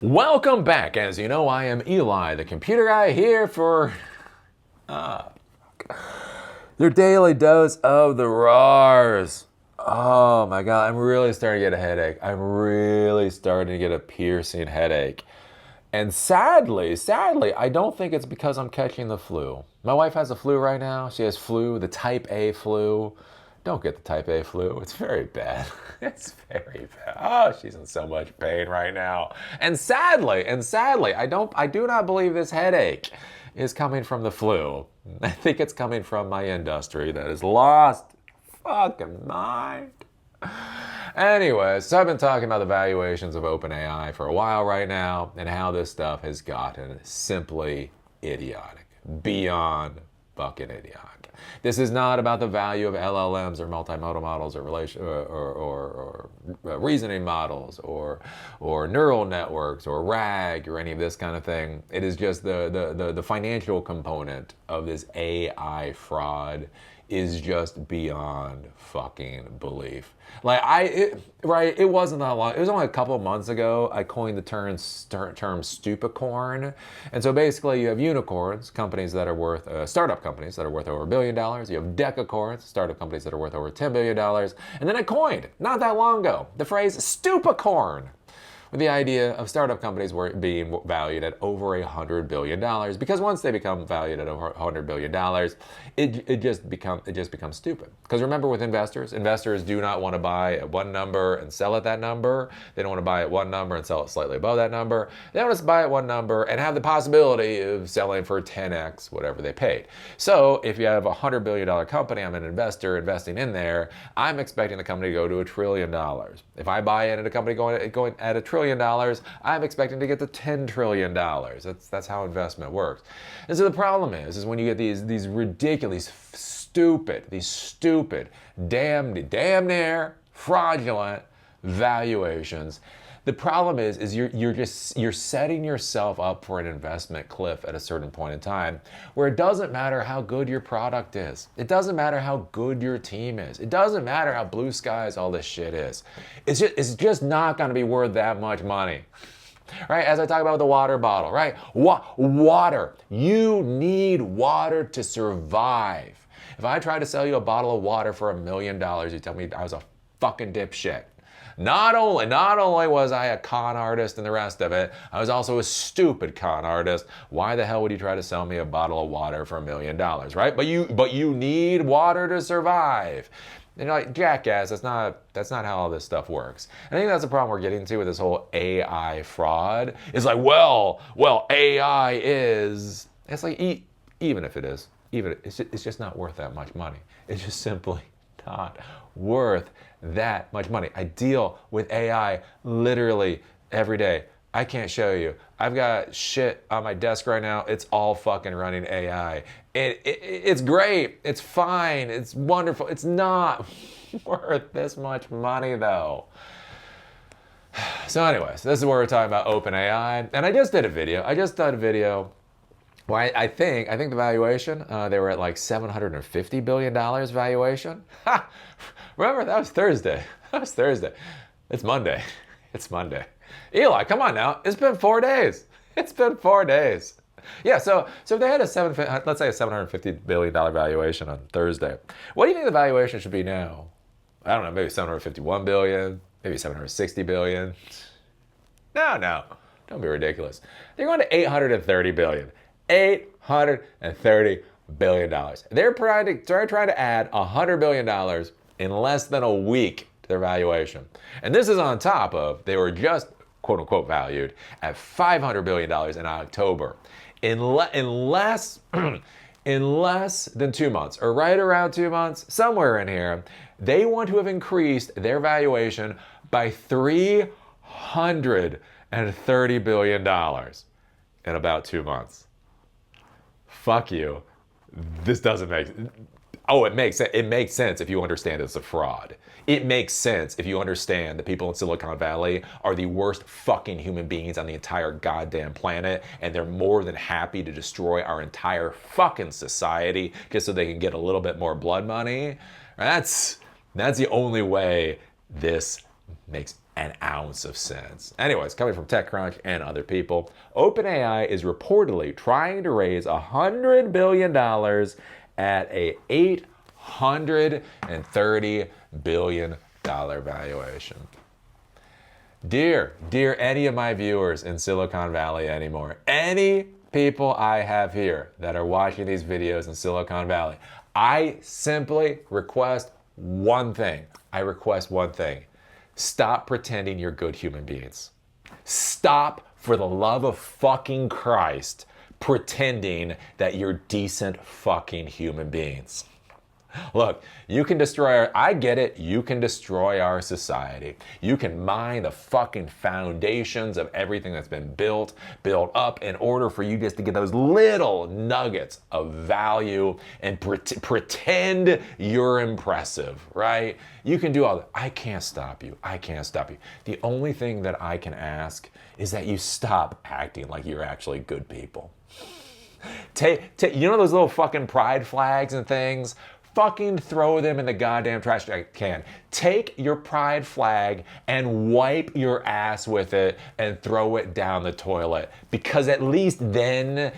Welcome back. As you know, I am Eli, the computer guy, here for your daily dose of the RARs. Oh my God, I'm really starting to get a headache. I'm really starting to get a piercing headache. And sadly, I don't think it's because I'm catching the flu. My wife has the flu right now. She has flu, the type A flu. Don't get the type A flu. It's very bad. It's very bad. Oh, she's in so much pain right now. And sadly, I do not believe this headache is coming from the flu. I think it's coming from my industry that has lost fucking mind. Anyway, so I've been talking about the valuations of OpenAI for a while right now and how this stuff has gotten simply idiotic. Beyond fucking idiotic. This is not about the value of LLMs or multimodal models or reasoning models or neural networks or RAG or any of this kind of thing. It is just the financial component of this AI fraud is just beyond fucking belief. It wasn't that long. It was only a couple of months ago I coined the term Stupacorn. And so basically you have unicorns, companies that are worth, startup companies that are worth over $1 billion. You have decacorns, startup companies that are worth over $10 billion. And then I coined, not that long ago, the phrase Stupacorn, with the idea of startup companies being valued at over $100 billion, because once they become valued at over $100 billion, it just becomes stupid. Because remember, with investors do not want to buy at one number and sell at that number. They don't want to buy at one number and sell it slightly above that number. They want to buy at one number and have the possibility of selling for 10x whatever they paid. So if you have a $100 billion company, I'm an investor investing in there, I'm expecting the company to go to $1 trillion. If I buy in at a company going at $1 trillion, I'm expecting to get to $10 trillion. That's how investment works. And so the problem is when you get these ridiculous, stupid, damn near fraudulent valuations. The problem is you're setting yourself up for an investment cliff at a certain point in time where it doesn't matter how good your product is. It doesn't matter how good your team is. It doesn't matter how blue skies all this shit is. It's just not going to be worth that much money. Right? As I talk about the water bottle, right? Water. You need water to survive. If I tried to sell you a bottle of water for $1 million, you tell me I was a fucking dipshit. Not only was I a con artist and the rest of it, I was also a stupid con artist. Why the hell would you try to sell me a bottle of water for $1 million, right? But you need water to survive. And you're like, jackass, that's not how all this stuff works. And I think that's the problem we're getting to with this whole AI fraud. It's like, well, AI is. It's like, even if it is, it's just not worth that much money. It's just simply not worth that much money. I deal with AI literally every day. I can't show you. I've got shit on my desk right now. It's all fucking running AI. It's great. It's fine. It's wonderful. It's not worth this much money though. So anyways, this is where we're talking about OpenAI. And I just did a video. Well, I think the valuation, they were at like $750 billion valuation. Ha! Remember, that was Thursday. It's Monday. Eli, come on now. It's been 4 days. Yeah, so if they had let's say a $750 billion valuation on Thursday, what do you think the valuation should be now? I don't know, maybe $751 billion, maybe $760 billion. No, don't be ridiculous. They're going to $830 billion. $830 billion. They're trying to add $100 billion in less than a week to their valuation. And this is on top of, they were just quote unquote valued at $500 billion in October. In less than 2 months, or right around 2 months, somewhere in here, they want to have increased their valuation by $330 billion in about 2 months. Fuck you. This doesn't make. Oh, it makes sense. It makes sense if you understand it's a fraud. It makes sense if you understand that people in Silicon Valley are the worst fucking human beings on the entire goddamn planet, and they're more than happy to destroy our entire fucking society just so they can get a little bit more blood money. That's the only way this makes an ounce of sense. Anyways, coming from TechCrunch and other people, OpenAI is reportedly trying to raise $100 billion at a $830 billion valuation. Dear any of my viewers in Silicon Valley anymore, any people I have here that are watching these videos in Silicon Valley, I simply request one thing. Stop pretending you're good human beings. Stop, for the love of fucking Christ, pretending that you're decent fucking human beings. Look, you can destroy I get it, you can destroy our society. You can mine the fucking foundations of everything that's been built up in order for you just to get those little nuggets of value and pretend you're impressive, right? You can do all that. I can't stop you. The only thing that I can ask is that you stop acting like you're actually good people. You know those little fucking pride flags and things? Fucking throw them in the goddamn trash can. Take your pride flag and wipe your ass with it and throw it down the toilet. Because at least then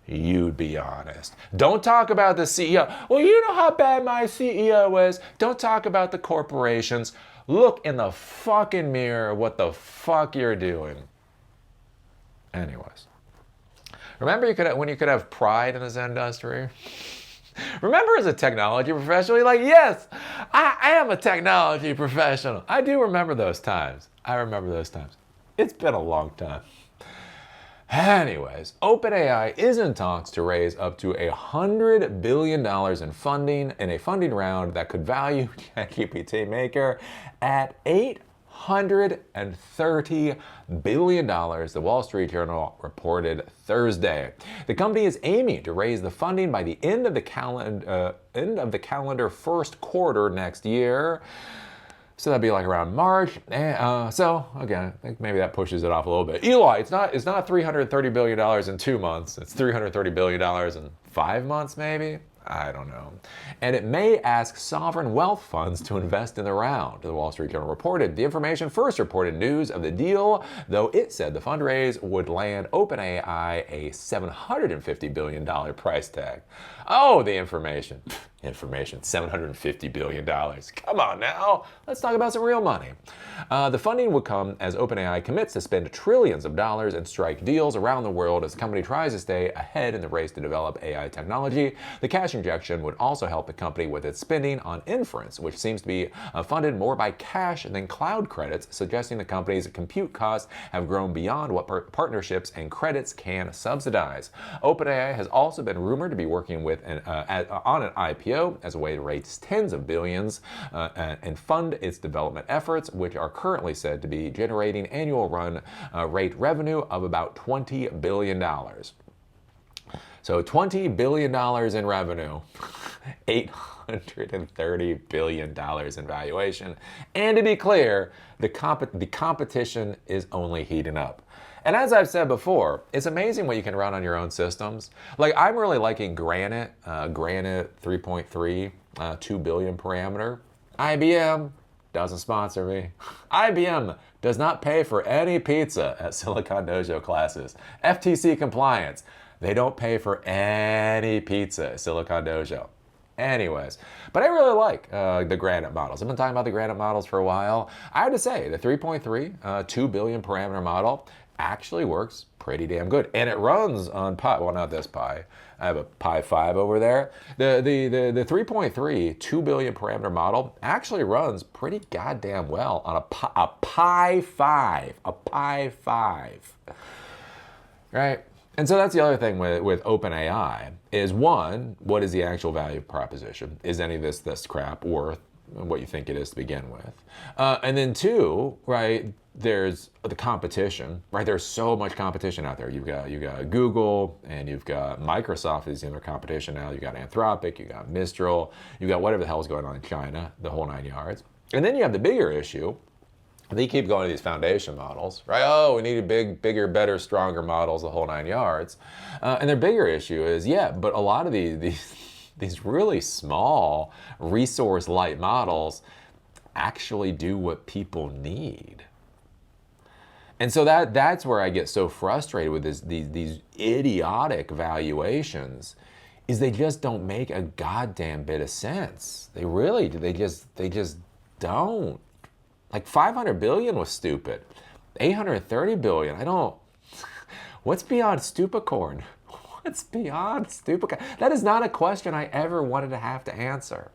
you'd be honest. Don't talk about the CEO. Well, you know how bad my CEO is. Don't talk about the corporations. Look in the fucking mirror what the fuck you're doing. Anyways. Remember when you could have pride in this industry? Remember as a technology professional, you're like, yes, I am a technology professional. I do remember those times. It's been a long time. Anyways, OpenAI is in talks to raise up to $100 billion in funding in a funding round that could value ChatGPT Maker at $830 billion, the Wall Street Journal reported Thursday. The company is aiming to raise the funding by the end of the calendar first quarter next year. So that'd be like around March. So again, I think maybe that pushes it off a little bit. Eli, it's not $330 billion in 2 months. It's $330 billion in 5 months, maybe. I don't know. And it may ask sovereign wealth funds to invest in the round, the Wall Street Journal reported. The information first reported news of the deal, though it said the fundraise would land OpenAI a $750 billion price tag. Oh, the information, $750 billion. Come on now, let's talk about some real money. The funding would come as OpenAI commits to spend trillions of dollars and strike deals around the world as the company tries to stay ahead in the race to develop AI technology. The cash injection would also help the company with its spending on inference, which seems to be funded more by cash than cloud credits, suggesting the company's compute costs have grown beyond what partnerships and credits can subsidize. OpenAI has also been rumored to be working with on an IPO as a way to raise tens of billions and fund its development efforts, which are currently said to be generating annual run rate revenue of about $20 billion. So $20 billion in revenue, $830 billion in valuation. And to be clear, the competition is only heating up. And as I've said before, it's amazing what you can run on your own systems. Like, I'm really liking Granite 3.3, 2 billion parameter. IBM doesn't sponsor me. IBM does not pay for any pizza at Silicon Dojo classes. FTC compliance. They don't pay for any pizza at Silicon Dojo. Anyways, but I really like the Granite models. I've been talking about the Granite models for a while. I have to say, the 3.3, 2 billion parameter model actually works pretty damn good. And it runs on Pi, well, not this Pi. I have a Pi 5 over there. The 3.3, 2 billion parameter model actually runs pretty goddamn well on a Pi 5. A Pi 5. Right? And so that's the other thing with OpenAI is, one, what is the actual value proposition? Is any of this crap worth what you think it is to begin with? And then two, right, there's the competition, right? There's so much competition out there. You've got Google, and you've got Microsoft is in their competition now. You've got Anthropic, you've got Mistral, you've got whatever the hell's going on in China, the whole 9 yards. And then you have the bigger issue. They keep going to these foundation models, right? Oh, we need bigger, better, stronger models, the whole 9 yards. And their bigger issue is, yeah, but a lot of these really small resource light models, actually do what people need. And so that's where I get so frustrated with these idiotic valuations, is they just don't make a goddamn bit of sense. They really do. They just don't. Like 500 billion was stupid. 830 billion. I don't. What's beyond Stupacorn? What's beyond Stupacorn? That is not a question I ever wanted to have to answer.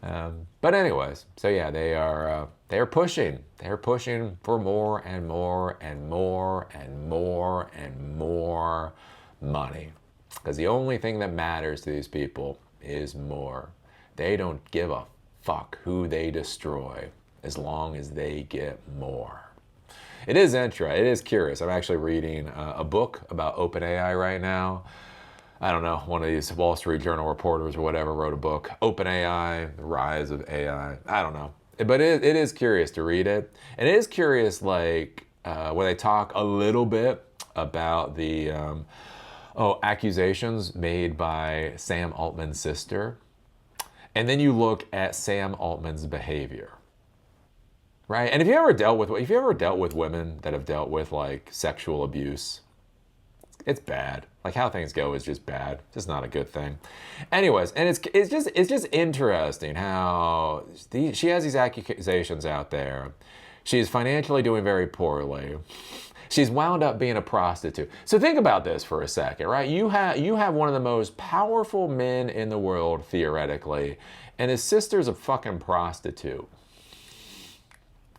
But anyways, so yeah, they are pushing. They're pushing for more and more and more and more and more money. Because the only thing that matters to these people is more. They don't give a fuck who they destroy as long as they get more. It is interesting. It is curious. I'm actually reading a book about OpenAI right now. I don't know, one of these Wall Street Journal reporters or whatever wrote a book, OpenAI, the rise of AI. I don't know. But it is curious to read it. And it is curious, like, when they talk a little bit about the accusations made by Sam Altman's sister. And then you look at Sam Altman's behavior. Right? And if you ever dealt with women that have dealt with, like, sexual abuse, it's bad. Like, how things go is just bad. It's just not a good thing. Anyways, and it's just interesting how she has these accusations out there. She's financially doing very poorly. She's wound up being a prostitute. So think about this for a second, right? You have one of the most powerful men in the world, theoretically, and his sister's a fucking prostitute.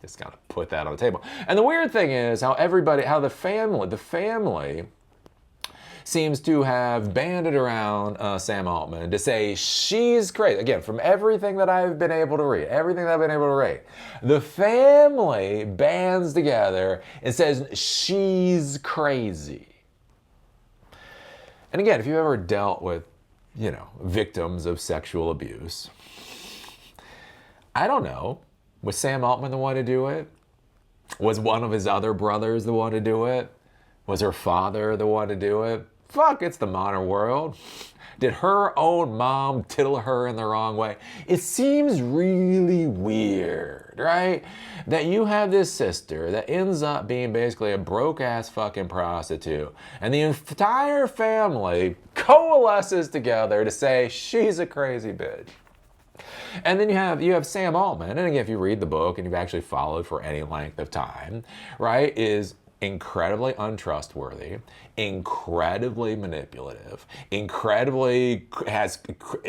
Just gotta put that on the table. And the weird thing is how the family seems to have banded around Sam Altman to say she's crazy. Again, from everything that I've been able to read, the family bands together and says she's crazy. And again, if you've ever dealt with, victims of sexual abuse, I don't know, was Sam Altman the one to do it? Was one of his other brothers the one to do it? Was her father the one to do it? Fuck, it's the modern world. Did her own mom tittle her in the wrong way? It seems really weird, right? That you have this sister that ends up being basically a broke-ass fucking prostitute, and the entire family coalesces together to say she's a crazy bitch. And then you have Sam Altman, and again, if you read the book and you've actually followed for any length of time, right, is incredibly untrustworthy, incredibly manipulative, has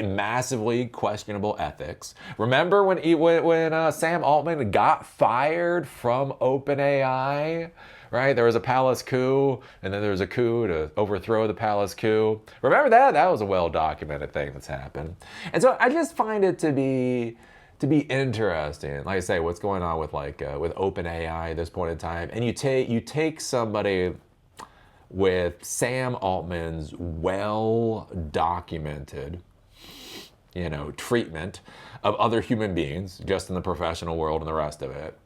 massively questionable ethics. Remember when Sam Altman got fired from OpenAI? Right? There was a palace coup, and then there was a coup to overthrow the palace coup. Remember that? That was a well-documented thing that's happened. And so I just find it to be interesting. Like I say, what's going on with with OpenAI at this point in time, and you take somebody with Sam Altman's well-documented, treatment of other human beings, just in the professional world and the rest of it,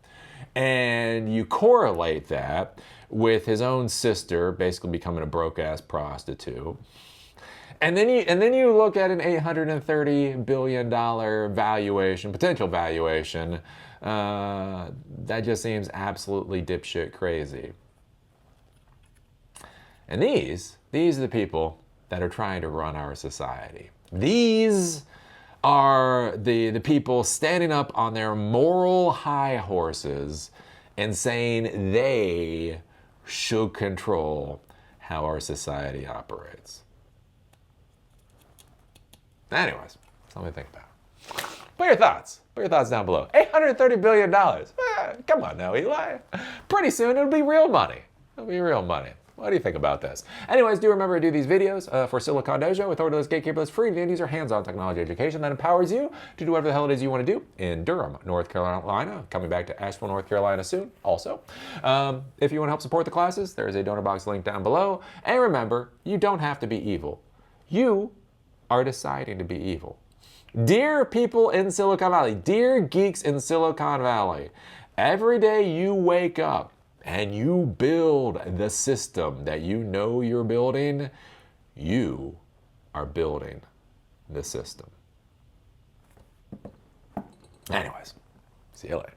and you correlate that with his own sister basically becoming a broke-ass prostitute. And then you look at an $830 billion potential valuation, that just seems absolutely dipshit crazy. And these are the people that are trying to run our society. These are the people standing up on their moral high horses and saying they should control how our society operates. Anyways, something to think about. Put your thoughts down below. $830 billion. Come on now, Eli. Pretty soon it'll be real money. It'll be real money. What do you think about this? Anyways, do remember to do these videos for Silicon Dojo with orderless, gatekeeperless, free and user hands-on technology education that empowers you to do whatever the hell it is you want to do in Durham, North Carolina. Coming back to Asheville, North Carolina soon also. If you want to help support the classes, there is a donor box link down below. And remember, you don't have to be evil. You are deciding to be evil. Dear people in Silicon Valley, dear geeks in Silicon Valley, every day you wake up and you build the system that you know you're building, you are building the system. Anyways, See you later.